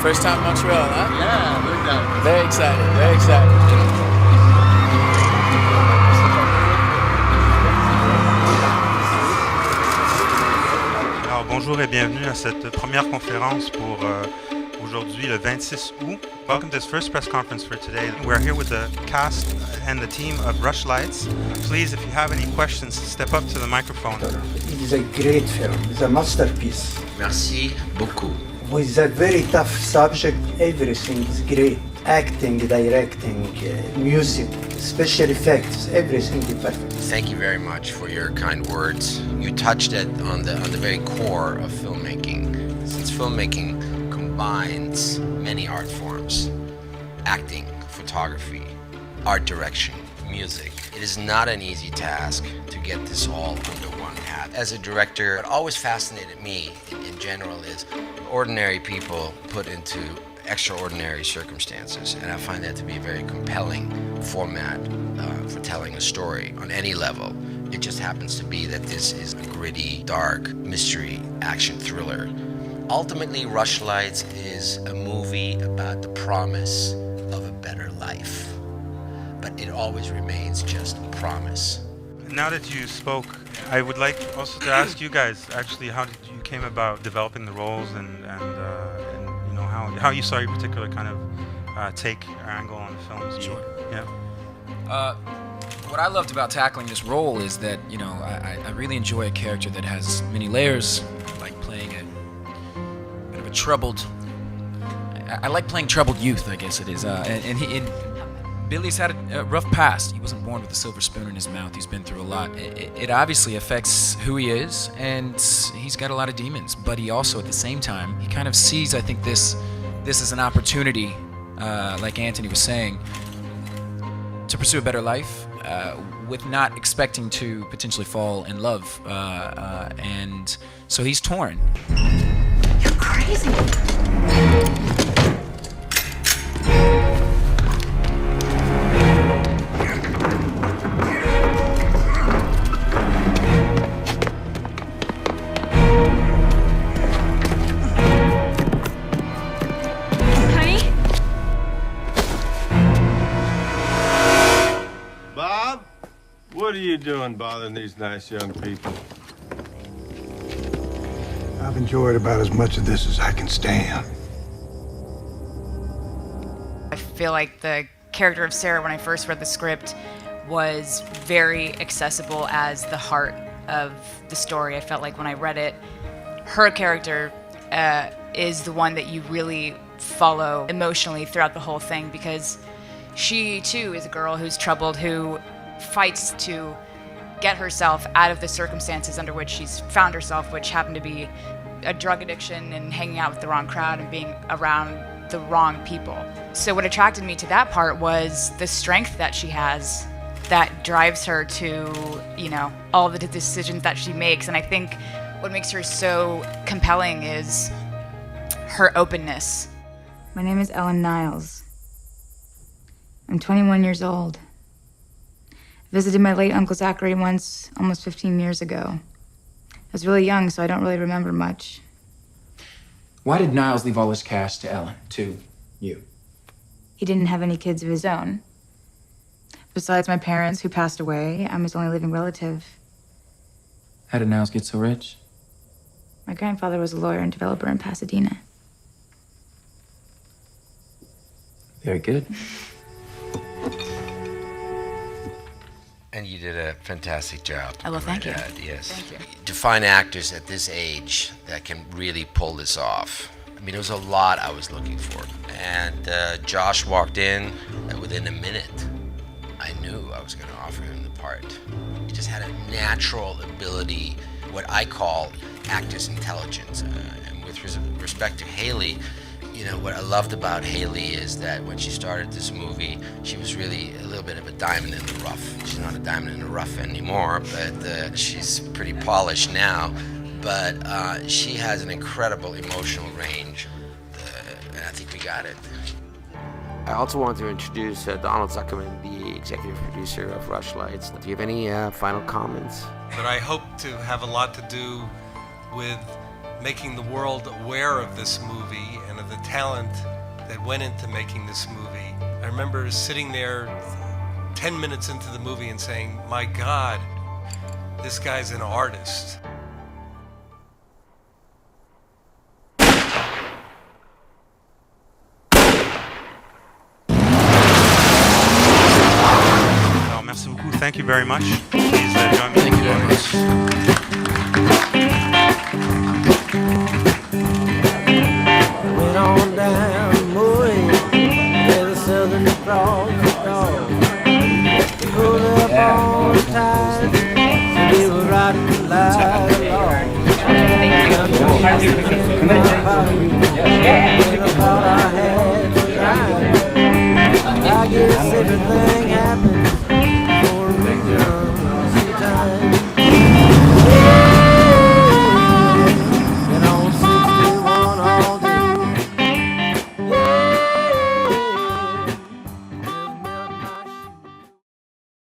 First time in Montreal, huh? Yeah, no doubt. Very excited, very excited. Alors bonjour et bienvenue à cette première conférence pour aujourd'hui le 26 août. Welcome to this first press conference for today. We're here with the cast and the team of Rushlights. Please, if you have any questions, step up to the microphone. It is a great film. It's a masterpiece. Merci beaucoup. With a very tough subject, everything is great. Acting, directing, music, special effects, everything is perfect. Thank you very much for your kind words. You touched it on the very core of filmmaking. Since filmmaking combines many art forms, acting, photography, art direction, music, it is not an easy task to get this all under one hat. As a director, what always fascinated me in general is ordinary people put into extraordinary circumstances, and I find that to be a very compelling format for telling a story on any level. It just happens to be that this is a gritty, dark, mystery, action thriller. Ultimately, Rushlights is a movie about the promise of a better life, but it always remains just a promise. Now that you spoke, I would like also to ask you guys actually how did you came about developing the roles and you know how you saw your particular kind of take or angle on the films. Sure. Yeah. What I loved about tackling this role is that, you know, I really enjoy a character that has many layers. I like playing a bit of a troubled. I like playing troubled youth, I guess it is. And Billy's had a rough past. He wasn't born with a silver spoon in his mouth. He's been through a lot. It obviously affects who he is, and he's got a lot of demons. But he also, at the same time, he kind of sees, I think, this is an opportunity, like Anthony was saying, to pursue a better life with not expecting to potentially fall in love. And so he's torn. You're crazy. What are you doing bothering these nice young people? I've enjoyed about as much of this as I can stand. I feel like the character of Sarah, when I first read the script, was very accessible as the heart of the story. I felt like when I read it, her character is the one that you really follow emotionally throughout the whole thing, because she too is a girl who's troubled, who fights to get herself out of the circumstances under which she's found herself, which happen to be a drug addiction and hanging out with the wrong crowd and being around the wrong people. So what attracted me to that part was the strength that she has that drives her to, you know, all the decisions that she makes. And I think what makes her so compelling is her openness. My name is Ellen Niles. I'm 21 years old. Visited my late Uncle Zachary once, almost 15 years ago. I was really young, so I don't really remember much. Why did Niles leave all his cash to Ellen, to you? He didn't have any kids of his own. Besides my parents, who passed away, I'm his only living relative. How did Niles get so rich? My grandfather was a lawyer and developer in Pasadena. Very good. And you did a fantastic job. Oh, well, thank you. Yes. Thank you. To find actors at this age that can really pull this off. I mean, there was a lot I was looking for. And Josh walked in, and within a minute, I knew I was going to offer him the part. He just had a natural ability, what I call actor's intelligence. And with respect to Haley, you know, what I loved about Haley is that when she started this movie, she was really a little bit of a diamond in the rough. She's not a diamond in the rough anymore, but she's pretty polished now. But she has an incredible emotional range, and I think we got it. I also want to introduce Donald Zuckerman, the executive producer of Rushlights. Do you have any final comments? But I hope to have a lot to do with making the world aware of this movie and of the talent that went into making this movie. I remember sitting there 10 minutes into the movie and saying, my God, this guy's an artist. Merci beaucoup. Thank you very much. Please join me. Thank you very much. Went on down Moray, where the Southern Cross pulled up on the tide, and they were riding the light along. I thought I had to ride. I guess everything